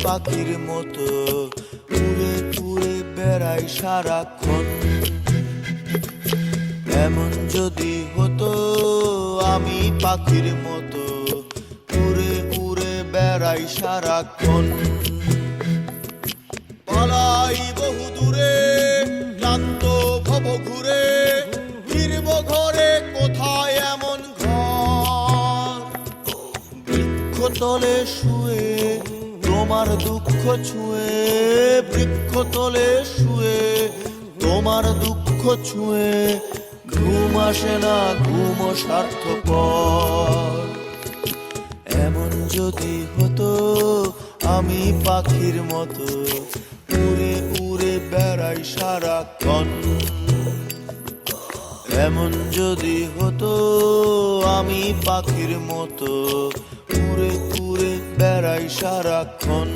পাখির মতো উড়ে উড়ে বেড়াই সারাক্ষণ। এমন যদি হতো আমি পাখির মতো উড়ে উড়ে বেড়াই সারাক্ষণ। পালাই বহু দূরে ক্লান্ত ভব ঘুরে, ফিরব ঘরে কোথায় এমন ঘর। বৃক্ষতলে শুয়ে তোমার দুঃখ ছুঁয়ে, বৃক্ষতলে শুয়ে তোমার দুঃখ ছুঁয়ে, ঘুম আসে না ঘুম স্বার্থপর। এমন যদি হতো আমি পাখির মতো উড়ে উড়ে বেড়াই সারাক্ষণ। এমন যদি হতো আমি পাখির মতো উড়ে উড়ে বেড়াই সারাক্ষণ।